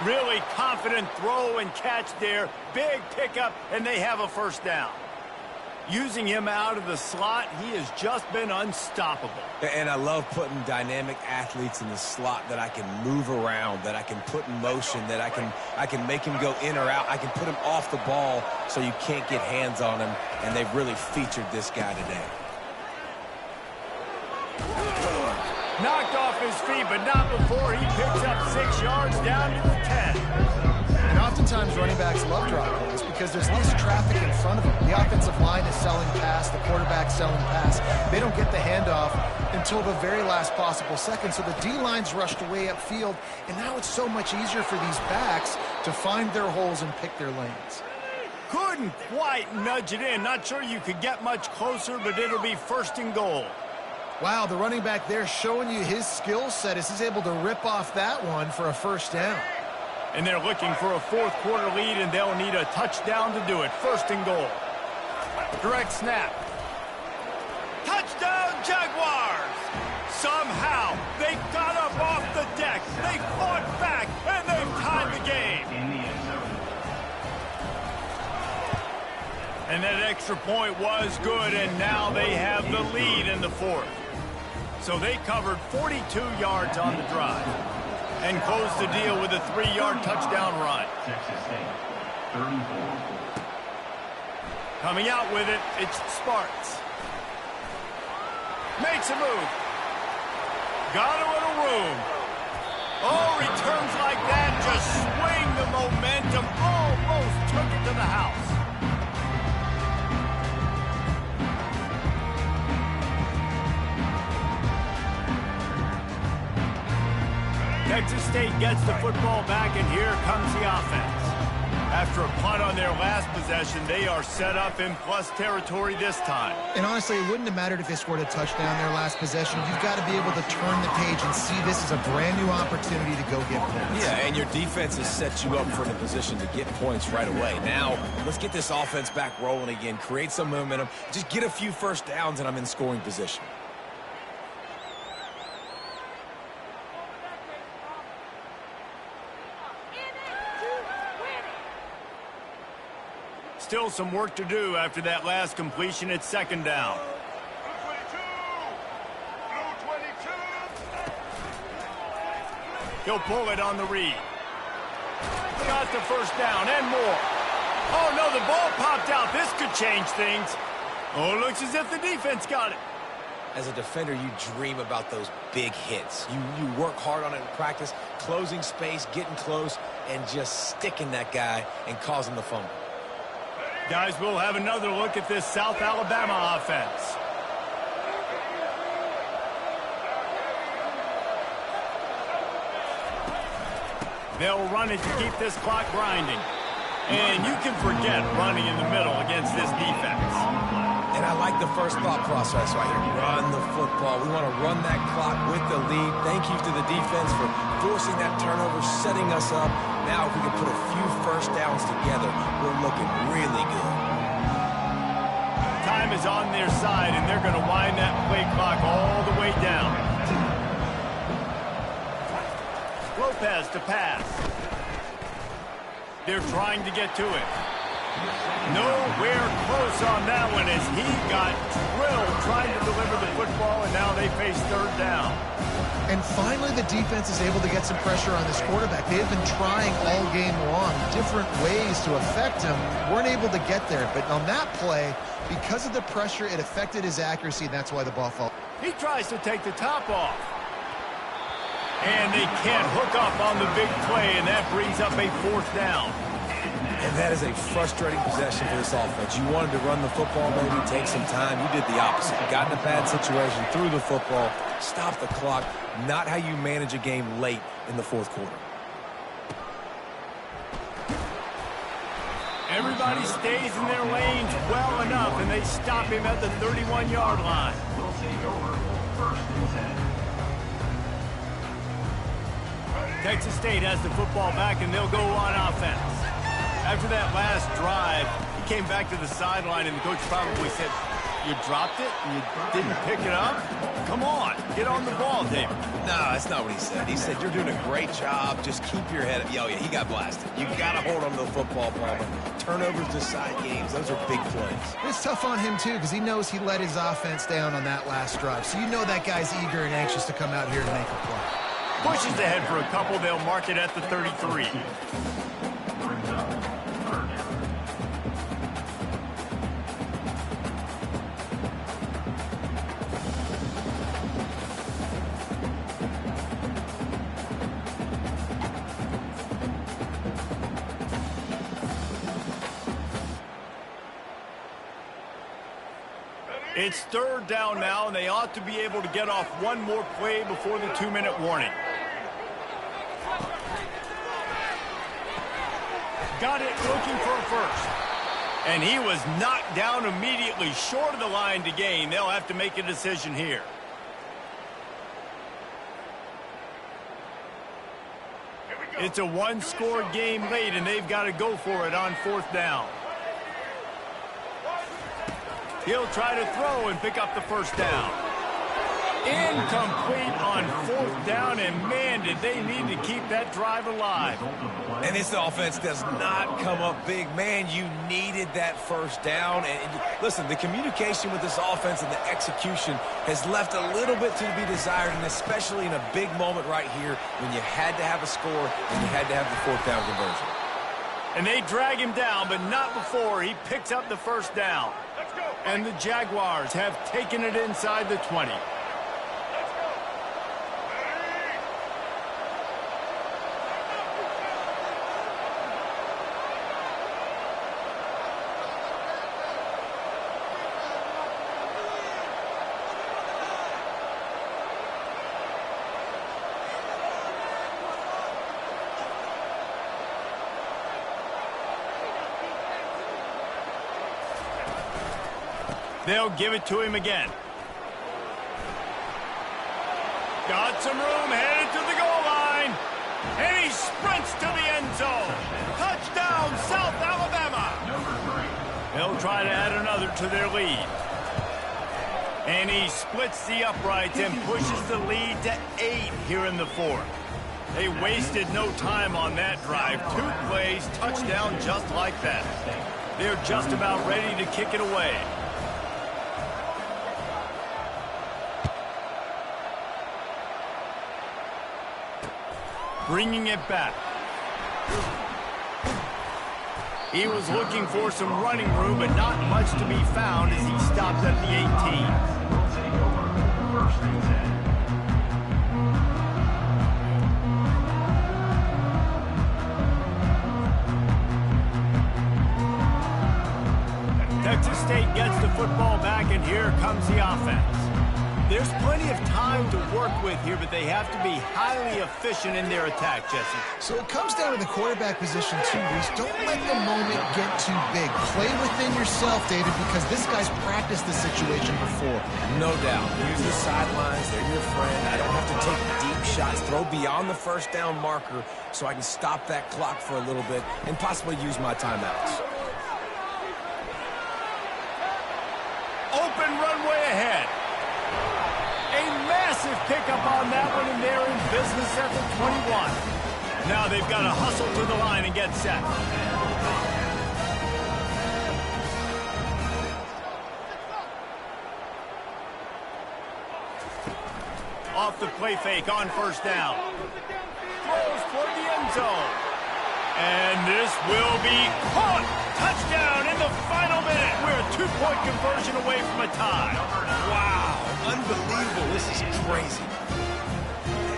Speaker 1: Really confident throw and catch there. Big pickup, and they have a first down. Using him out of the slot, he has just been unstoppable.
Speaker 3: And I love putting dynamic athletes in the slot that I can move around, that I can put in motion, that I can make him go in or out. I can put him off the ball so you can't get hands on him, and they've really featured this guy today.
Speaker 1: Knocked off his feet, but not before he picks up 6 yards down to the 10.
Speaker 2: And oftentimes running backs love drop plays because there's less traffic in front of them. The offensive line is selling pass, the quarterback's selling pass. They don't get the handoff until the very last possible second, so the D-line's rushed away upfield, and now it's so much easier for these backs to find their holes and pick their lanes.
Speaker 1: Couldn't quite nudge it in. Not sure you could get much closer, but it'll be 1st and goal.
Speaker 2: Wow, the running back there showing you his skill set as he's able to rip off that one for a first down.
Speaker 1: And they're looking for a 4th quarter lead, and they'll need a touchdown to do it. 1st and goal. Direct snap. Touchdown, Jaguars! Somehow, they got up off the deck. They fought back, and they've tied the game. And that extra point was good, and now they have the lead in the 4th. So they covered 42 yards on the drive and closed the deal with a 3-yard touchdown run.
Speaker 4: Texas State, 34.
Speaker 1: Coming out with it, it's Sparks. Makes a move. Got a little room. Oh, returns like that just swing the momentum. Almost took it to the house. Texas State gets the football back, and here comes the offense. After a punt on their last possession, they are set up in plus territory this time.
Speaker 2: And honestly, it wouldn't have mattered if they scored a touchdown their last possession. You've got to be able to turn the page and see this as a brand new opportunity to go get points.
Speaker 3: Yeah, and your defense has set you up for the position to get points right away. Now, let's get this offense back rolling again, create some momentum, just get a few first downs, and I'm in scoring position.
Speaker 1: Still some work to do after that last completion at second down. He'll pull it on the read. Got the first down and more. Oh, no, the ball popped out. This could change things. Oh, it looks as if the defense got it.
Speaker 3: As a defender, you dream about those big hits. You work hard on it in practice, closing space, getting close, and just sticking that guy and causing the fumble.
Speaker 1: Guys, we'll have another look at this South Alabama offense. They'll run it to keep this clock grinding. And you can forget running in the middle against this defense.
Speaker 3: And I like the first thought process right here. Run the football. We want to run that clock with the lead. Thank you to the defense for forcing that turnover, setting us up. Now, if we can put a few first downs together, we're looking really good.
Speaker 1: Time is on their side, and they're going to wind that play clock all the way down. Lopez to pass. They're trying to get to it. Nowhere close on that one as he got drilled trying to deliver the football, and now they face third down.
Speaker 2: And finally, the defense is able to get some pressure on this quarterback. They have been trying all game long, different ways to affect him. Weren't able to get there. But on that play, because of the pressure, it affected his accuracy, and that's why the ball fell.
Speaker 1: He tries to take the top off. And they can't hook up on the big play, and that brings up a fourth down.
Speaker 3: And that is a frustrating possession for this offense. You wanted to run the football, maybe take some time. You did the opposite. Got in a bad situation, threw the football, stopped the clock. Not how you manage a game late in the fourth quarter.
Speaker 1: Everybody stays in their lanes well enough, and they stop him at the 31-yard line.
Speaker 4: We'll take over first and 10.
Speaker 1: Texas State has the football back, and they'll go on offense. After that last drive, he came back to the sideline, and the coach probably said, "You dropped it? You didn't pick it up? Come on, get on the ball, David."
Speaker 3: No, that's not what he said. He said, "You're doing a great job. Just keep your head up." Oh, yeah, he got blasted. You got to hold on to the football, Palmer. Turnovers decide games. Those are big plays.
Speaker 2: It's tough on him, too, because he knows he let his offense down on that last drive. So you know that guy's eager and anxious to come out here and make a play.
Speaker 1: Pushes ahead for a couple. They'll mark it at the 33.
Speaker 4: Brings up third down.
Speaker 1: It's third down now, and they ought to be able to get off one more play before the 2-minute warning. Got it, looking for a first. And he was knocked down immediately, short of the line to gain. They'll have to make a decision here. It's a one-score game late, and they've got to go for it on fourth down. He'll try to throw and pick up the first down. Incomplete on 4th down, and man, did they need to keep that drive alive.
Speaker 3: And this offense does not come up big. Man, you needed that first down. And listen, the communication with this offense and the execution has left a little bit to be desired, and especially in a big moment right here when you had to have a score and you had to have the 4th down conversion.
Speaker 1: And they drag him down, but not before he picks up the first down. And the Jaguars have taken it inside the 20. They'll give it to him again. Got some room, headed to the goal line. And he sprints to the end zone. Touchdown, South Alabama. They'll try to add another to their lead. And he splits the uprights and pushes the lead to 8 here in the 4th. They wasted no time on that drive. 2 plays, touchdown just like that. They're just about ready to kick it away. Bringing it back. He was looking for some running room, but not much to be found as he stopped at the 18. Texas State gets the football back, and here comes the offense. There's plenty of time to work with here, but they have to be highly efficient in their attack, Jesse.
Speaker 2: So it comes down to the quarterback position, too, Reese. Don't let the moment get too big. Play within yourself, David, because this guy's practiced the situation before.
Speaker 3: No doubt. Use the sidelines. They're your friend. I don't have to take deep shots. Throw beyond the first down marker so I can stop that clock for a little bit and possibly use my timeouts.
Speaker 1: Open runway ahead. A massive pickup on that one, and they're in business at the 21. Now they've got to hustle to the line and get set. Off the play fake on first down. Throws toward the end zone. And this will be caught. Touchdown in the final minute. We're a 2-point conversion away from a tie.
Speaker 3: Wow, unbelievable. This is crazy.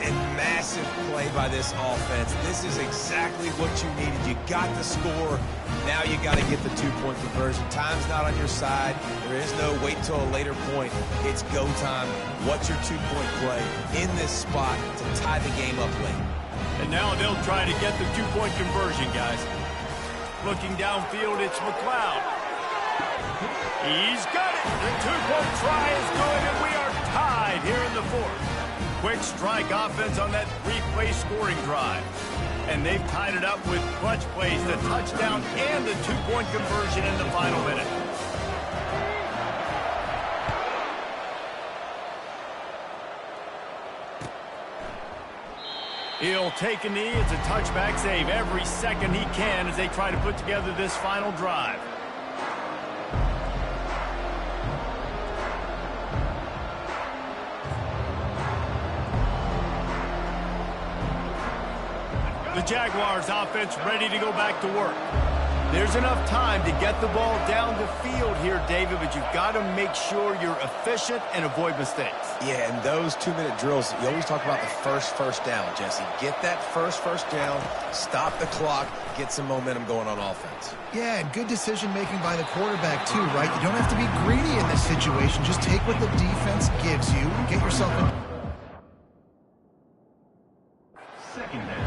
Speaker 3: And massive play by this offense. This is exactly what you needed. You got the score. Now you got to get the 2-point conversion. Time's not on your side. There is no wait till a later point. It's go time. What's your 2-point play in this spot to tie the game up late?
Speaker 1: And now they'll try to get the 2-point conversion, guys. Looking downfield, it's McLeod. He's got it. The 2-point try is good, and we are tied here in the 4th. Quick strike offense on that 3-play scoring drive. And they've tied it up with clutch plays, the touchdown and the 2-point conversion in the final minute. He'll take a knee. It's a touchback save every second he can as they try to put together this final drive. The Jaguars offense ready to go back to work. There's enough time to get the ball down the field here, David, but you've got to make sure you're efficient and avoid mistakes.
Speaker 3: Yeah, and those 2-minute drills, you always talk about the first down, Jesse. Get that first down, stop the clock, get some momentum going on offense.
Speaker 2: Yeah, and good decision-making by the quarterback, too, right? You don't have to be greedy in this situation. Just take what the defense gives you and get yourself in.
Speaker 4: Second down.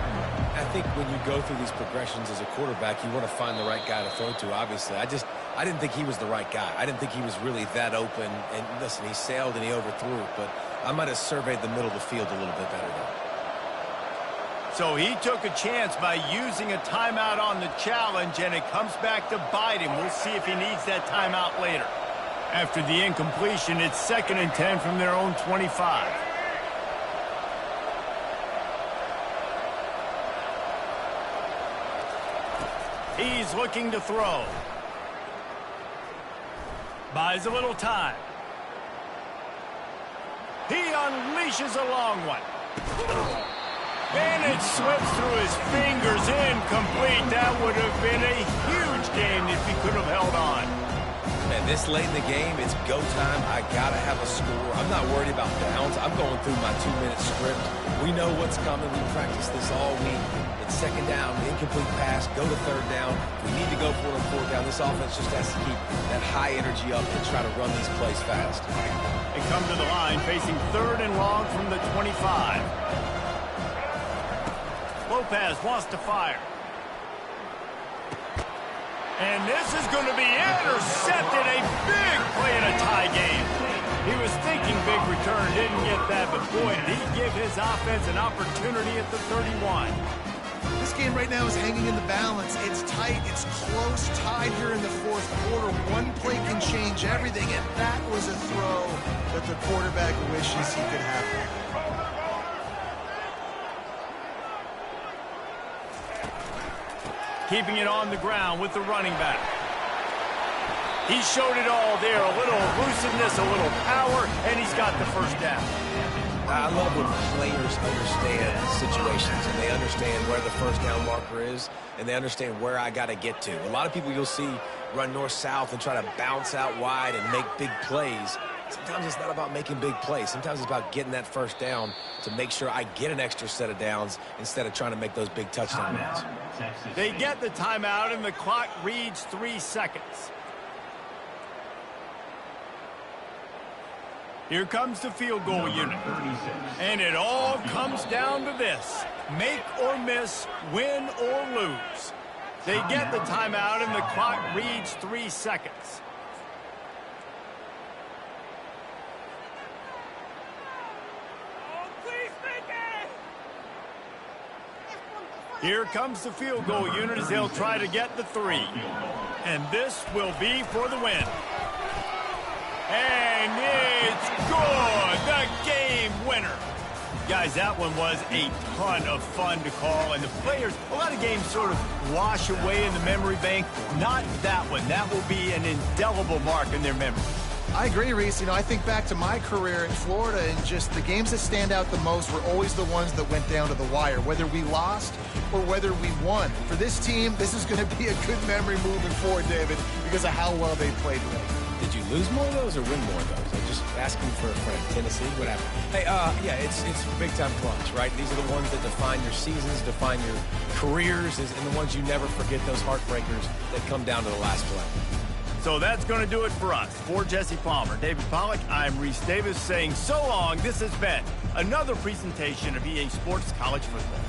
Speaker 3: I think when you go through these progressions as a quarterback, you want to find the right guy to throw to, obviously. I didn't think he was the right guy. I didn't think he was really that open. And listen, he sailed and he overthrew it, but I might have surveyed the middle of the field a little bit better there.
Speaker 1: So he took a chance by using a timeout on the challenge, and it comes back to bite him. We'll see if he needs that timeout later. After the incompletion, it's 2nd and 10 from their own 25. He's looking to throw. Buys a little time. He unleashes a long one. And it slips through his fingers, incomplete. That would have been a huge game if he could have held on.
Speaker 3: Man, this late in the game, it's go time. I got to have a score. I'm not worried about downs. I'm going through my 2-minute script. We know what's coming. We practiced this all week. It's 2nd down, incomplete pass, go to 3rd down. We need to go for it on 4th down. This offense just has to keep that high energy up and try to run these plays fast.
Speaker 1: They come to the line facing 3rd and long from the 25. Lopez wants to fire. And this is going to be intercepted. A big play in a tie game. He was thinking big return, didn't get that, but boy, did he give his offense an opportunity at the 31.
Speaker 2: This game right now is hanging in the balance. It's tight, it's close, tied here in the 4th quarter. One play can change everything, and that was a throw that the quarterback wishes he could have.
Speaker 1: Keeping it on the ground with the running back. He showed it all there. A little elusiveness, a little power, and he's got the 1st down.
Speaker 3: I love when players understand situations and they understand where the 1st down marker is and they understand where I got to get to. A lot of people you'll see run north-south and try to bounce out wide and make big plays. Sometimes it's not about making big plays. Sometimes it's about getting that 1st down to make sure I get an extra set of downs instead of trying to make those big touchdown runs.
Speaker 1: They get the timeout and the clock reads 3 seconds. Here comes the field goal unit. And it all comes down to this. Make or miss, win or lose. They get the timeout and the clock reads 3 seconds. Here comes the field goal unit as they'll try to get the 3. And this will be for the win. And it's good. The game winner. Guys, that one was a ton of fun to call. And the players, a lot of games sort of wash away in the memory bank. Not that one. That will be an indelible mark in their memory.
Speaker 2: I agree, Reese. You know, I think back to my career in Florida, and just the games that stand out the most were always the ones that went down to the wire, whether we lost or whether we won. For this team, this is going to be a good memory moving forward, David, because of how well they played today.
Speaker 3: Did you lose more of those or win more of those? I'm just asking for a friend. Tennessee, what happened? Hey, yeah, it's big-time clutch, right? These are the ones that define your seasons, define your careers, and the ones you never forget, those heartbreakers that come down to the last play.
Speaker 1: So that's going to do it for us. For Jesse Palmer, David Pollack, I'm Reese Davis saying so long. This has been another presentation of EA Sports College Football.